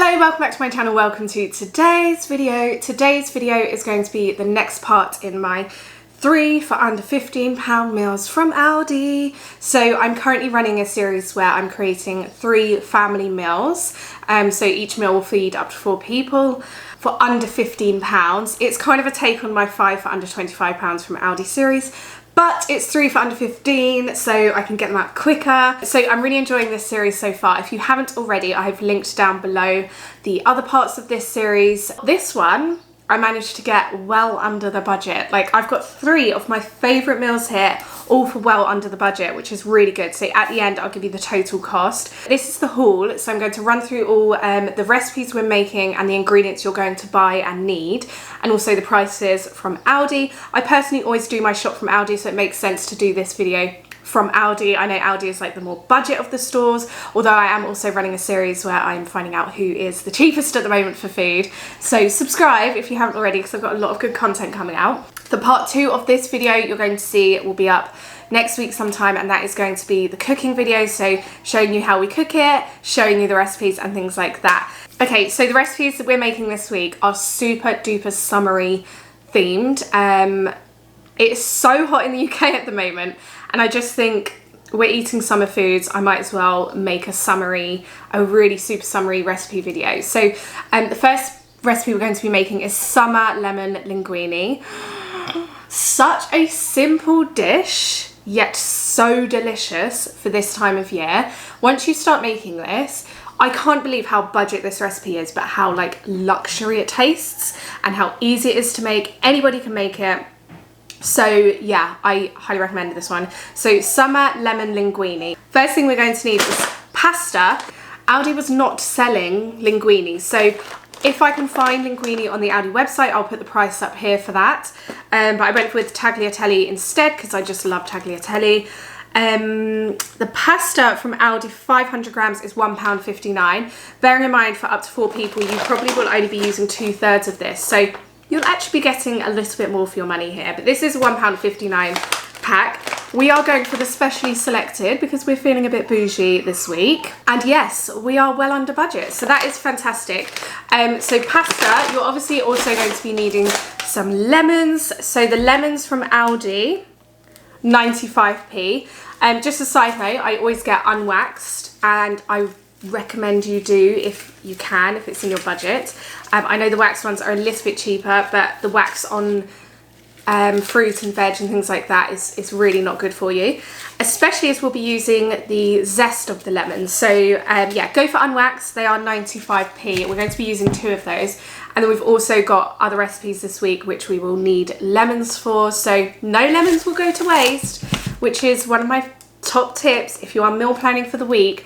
Hello, welcome back to my channel. Welcome to today's video. Today's video is going to be the next part in my 3 for under £15 meals from Aldi. So I'm currently running a series where I'm creating 3 family meals. So each meal will feed up to 4 people for under £15. It's kind of a take on my 5 for under £25 from Aldi series. But it's 3 for under 15, so I can get them out quicker. So I'm really enjoying this series so far. If you haven't already, I have linked down below the other parts of this series. This one, I managed to get well under the budget. Like, I've got 3 of my favourite meals here, all for well under the budget, which is really good. So at the end, I'll give you the total cost. This is the haul, so I'm going to run through all the recipes we're making and the ingredients you're going to buy and need, and also the prices from Aldi. I personally always do my shop from Aldi, so it makes sense to do this video from Aldi. I know Aldi is like the more budget of the stores, although I am also running a series where I'm finding out who is the cheapest at the moment for food. So subscribe if you haven't already, because I've got a lot of good content coming out. The part 2 of this video you're going to see will be up next week sometime, and that is going to be the cooking video, so showing you how we cook it, showing you the recipes and things like that. Okay, so the recipes that we're making this week are super duper summery themed. It's so hot in the UK at the moment, and I just think we're eating summer foods, I might as well make a really super summery recipe video. So the first recipe we're going to be making is summer lemon linguine. Such a simple dish, yet so delicious for this time of year. Once you start making this, I can't believe how budget this recipe is, but how like luxury it tastes and how easy it is to make. Anybody can make it. So yeah, I highly recommend this one. So summer lemon linguine. First thing we're going to need is pasta. Aldi was not selling linguine, so if I can find linguine on the Aldi website, I'll put the price up here for that. But I went with tagliatelle instead because I just love tagliatelle. The pasta from Aldi, 500 grams, is £1.59. Bearing in mind for up to 4 people, you probably will only be using 2/3 of this. So you'll actually be getting a little bit more for your money here. But this is a £1.59 pack. We are going for the specially selected because we're feeling a bit bougie this week. And yes, we are well under budget, so that is fantastic. So pasta, you're obviously also going to be needing some lemons. So the lemons from Aldi, 95p. Just a side note, I always get unwaxed, and I recommend you do if you can, if it's in your budget. I know the waxed ones are a little bit cheaper, but the wax on fruit and veg and things like that is really not good for you, especially as we'll be using the zest of the lemons. So yeah, go for unwaxed. They are 95p. We're going to be using 2 of those, and then we've also got other recipes this week which we will need lemons for, so no lemons will go to waste, which is one of my top tips if you are meal planning for the week.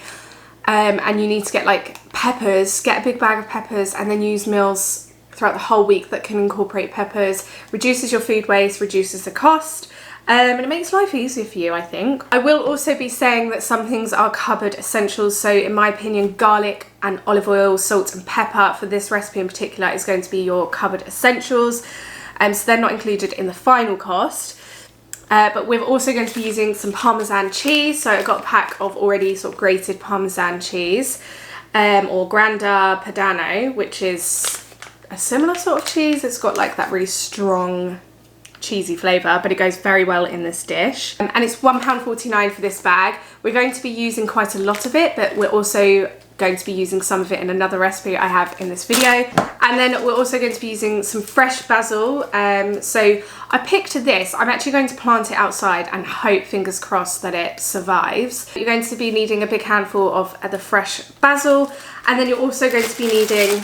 And you need to get like peppers, get a big bag of peppers, and then use meals throughout the whole week that can incorporate peppers. Reduces your food waste, reduces the cost, and it makes life easier for you, I think. I will also be saying that some things are cupboard essentials, so in my opinion, garlic and olive oil, salt and pepper for this recipe in particular is going to be your cupboard essentials. So they're not included in the final cost. But we're also going to be using some Parmesan cheese. So I got a pack of already sort of grated Parmesan cheese, or Granda Padano, which is a similar sort of cheese. It's got like that really strong cheesy flavour, but it goes very well in this dish. And it's £1.49 for this bag. We're going to be using quite a lot of it, but we're also going to be using some of it in another recipe I have in this video. And then we're also going to be using some fresh basil. So I picked this. I'm actually going to plant it outside and hope, fingers crossed, that it survives. You're going to be needing a big handful of the fresh basil, and then you're also going to be needing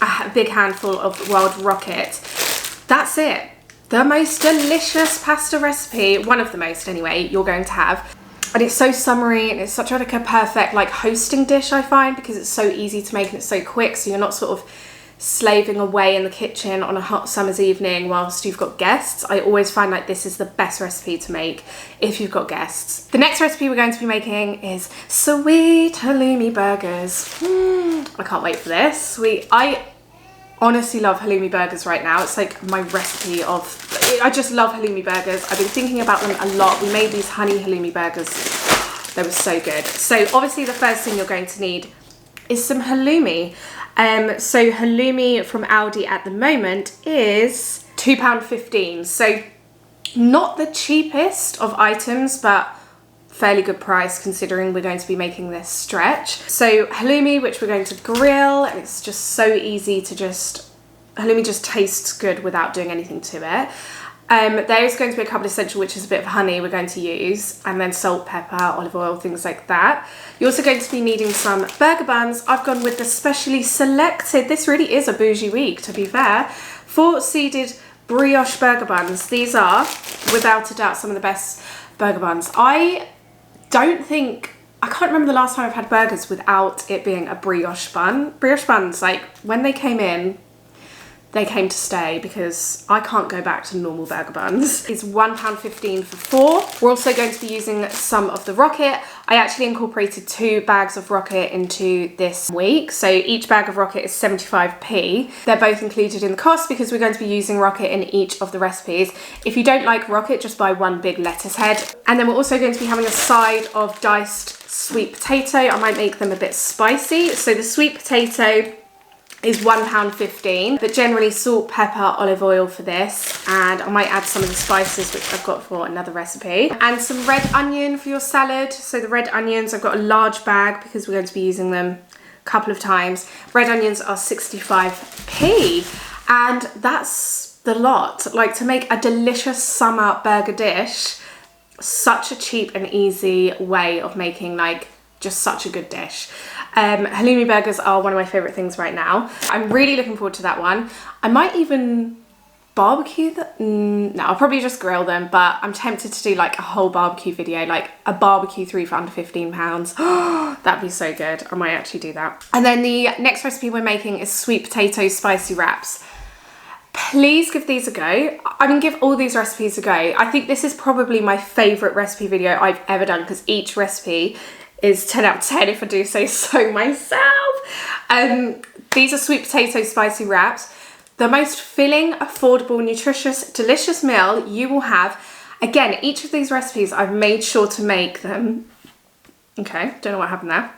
a big handful of wild rocket. That's it. The most delicious pasta recipe, one of the most anyway, you're going to have. And it's so summery, and it's such like a perfect like hosting dish, I find, because it's so easy to make and it's so quick, so you're not sort of slaving away in the kitchen on a hot summer's evening whilst you've got guests. I always find like this is the best recipe to make if you've got guests. The next recipe we're going to be making is sweet halloumi burgers. I can't wait for this. I honestly love halloumi burgers right now. It's like my recipe of, I just love halloumi burgers. I've been thinking about them a lot. We made these honey halloumi burgers. They were so good. So obviously the first thing you're going to need is some halloumi. So halloumi from Aldi at the moment is £2.15. So not the cheapest of items, but fairly good price considering we're going to be making this stretch. So halloumi, which we're going to grill, and it's just so easy to halloumi just tastes good without doing anything to it. There is going to be a couple of essential, which is a bit of honey we're going to use, and then salt, pepper, olive oil, things like that. You're also going to be needing some burger buns. I've gone with the specially selected, this really is a bougie week to be fair, 4-seeded brioche burger buns. These are, without a doubt, some of the best burger buns. I can't remember the last time I've had burgers without it being a brioche bun. Brioche buns, like, when they came in, they came to stay because I can't go back to normal burger buns. It's £1.15 for 4. We're also going to be using some of the rocket. I actually incorporated 2 bags of rocket into this week. So each bag of rocket is 75p. They're both included in the cost because we're going to be using rocket in each of the recipes. If you don't like rocket, just buy 1 big lettuce head. And then we're also going to be having a side of diced sweet potato. I might make them a bit spicy. So the sweet potato is £1.15, but generally salt, pepper, olive oil for this, and I might add some of the spices which I've got for another recipe, and some red onion for your salad. So the red onions, I've got a large bag because we're going to be using them a couple of times. Red onions are 65p, and that's the lot. Like, to make a delicious summer burger dish, such a cheap and easy way of making like just such a good dish. Halloumi burgers are one of my favourite things right now. I'm really looking forward to that one. I might even barbecue them. No, I'll probably just grill them, but I'm tempted to do like a whole barbecue video, like a barbecue 3 for under £15. That'd be so good. I might actually do that. And then the next recipe we're making is sweet potato spicy wraps. Please give these a go. I mean, give all these recipes a go. I think this is probably my favourite recipe video I've ever done because each recipe is 10 out of 10 if I do say so myself. These are sweet potato spicy wraps. The most filling, affordable, nutritious, delicious meal you will have. Again, each of these recipes I've made sure to make them. Okay, don't know what happened there.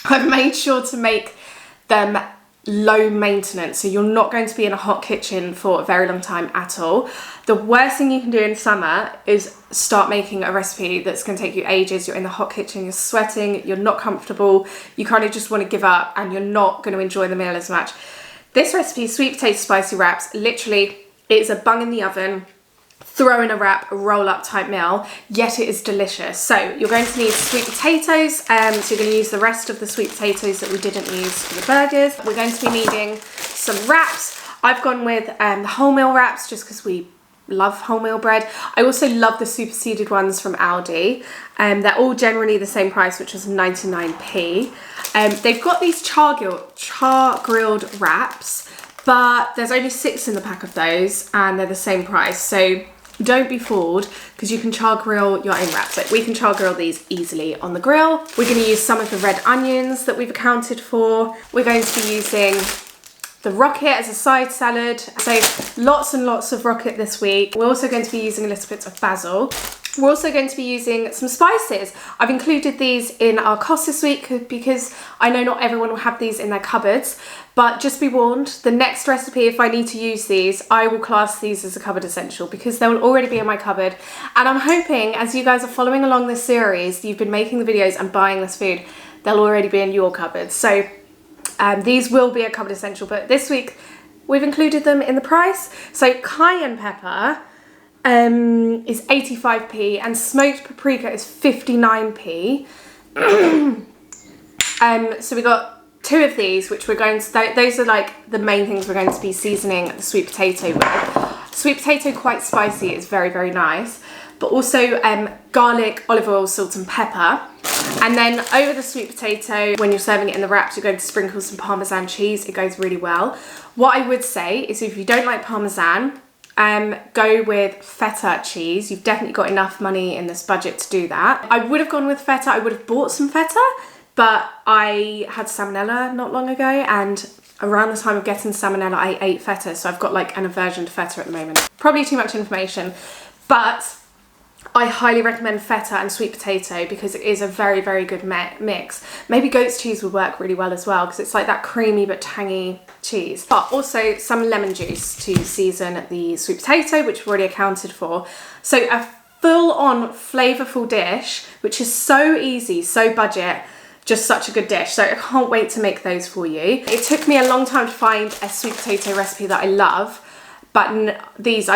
I've made sure to make them low maintenance, so you're not going to be in a hot kitchen for a very long time at all. The worst thing you can do in summer is start making a recipe that's going to take you ages. You're in the hot kitchen, you're sweating, you're not comfortable, you kind of just want to give up and you're not going to enjoy the meal as much. This recipe, sweet potato spicy wraps, literally it's a bung in the oven, throw in a wrap, roll up type meal, yet it is delicious. So you're going to need sweet potatoes, so you're going to use the rest of the sweet potatoes that we didn't use for the burgers. We're going to be needing some wraps. I've gone with the wholemeal wraps just because we love wholemeal bread. I also love the superseded ones from Aldi. They're all generally the same price, which is 99p. They've got these char grilled wraps, but there's only 6 in the pack of those and they're the same price. So don't be fooled because you can char grill your own wraps. Like, we can char grill these easily on the grill. We're going to use some of the red onions that we've accounted for. We're going to be using the rocket as a side salad. So lots and lots of rocket this week. We're also going to be using a little bit of basil. We're also going to be using some spices. I've included these in our cost this week because I know not everyone will have these in their cupboards, but just be warned, the next recipe, if I need to use these, I will class these as a cupboard essential because they will already be in my cupboard. And I'm hoping, as you guys are following along this series, you've been making the videos and buying this food, they'll already be in your cupboard. So these will be a cupboard essential, but this week we've included them in the price. So Cayenne Pepper is 85p and smoked paprika is 59p. So we got 2 of these, which we're going to, those are like the main things we're going to be seasoning the sweet potato with. Sweet potato, quite spicy, is very, very nice. But also garlic, olive oil, salt and pepper. And then over the sweet potato, when you're serving it in the wraps, you're going to sprinkle some Parmesan cheese. It goes really well. What I would say is if you don't like Parmesan, go with feta cheese. You've definitely got enough money in this budget to do that. I would have gone with feta. I would have bought some feta, but I had salmonella not long ago, and around the time of getting salmonella, I ate feta. So I've got like an aversion to feta at the moment. Probably too much information, but I highly recommend feta and sweet potato because it is a very, very good mix. Maybe goat's cheese would work really well as well because it's like that creamy but tangy cheese. But also some lemon juice to season the sweet potato, which we've already accounted for. So a full-on flavourful dish, which is so easy, so budget, just such a good dish. So I can't wait to make those for you. It took me a long time to find a sweet potato recipe that I love, but these,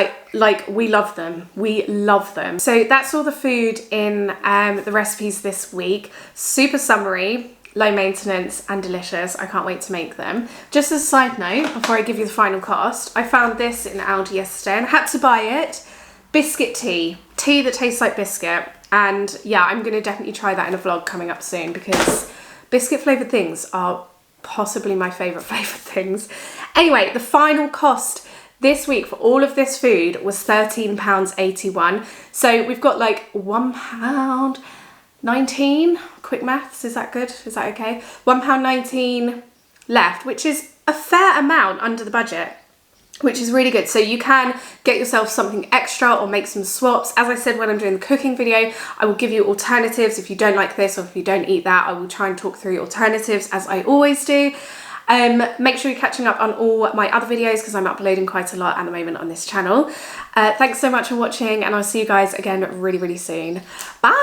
we love them. We love them. So that's all the food in the recipes this week. Super summery, low maintenance and delicious. I can't wait to make them. Just as a side note, before I give you the final cost, I found this in Aldi yesterday and I had to buy it. Biscuit tea that tastes like biscuit. And yeah, I'm gonna definitely try that in a vlog coming up soon because biscuit flavored things are possibly my favorite flavored things. Anyway, the final cost this week for all of this food was £13.81. So we've got like £1.19. Quick maths, is that good? Is that okay? £1.19 left, which is a fair amount under the budget, which is really good. So you can get yourself something extra or make some swaps. As I said when I'm doing the cooking video, I will give you alternatives. If you don't like this or if you don't eat that, I will try and talk through alternatives as I always do. Make sure you're catching up on all my other videos because I'm uploading quite a lot at the moment on this channel. Thanks so much for watching and I'll see you guys again really, really soon. Bye!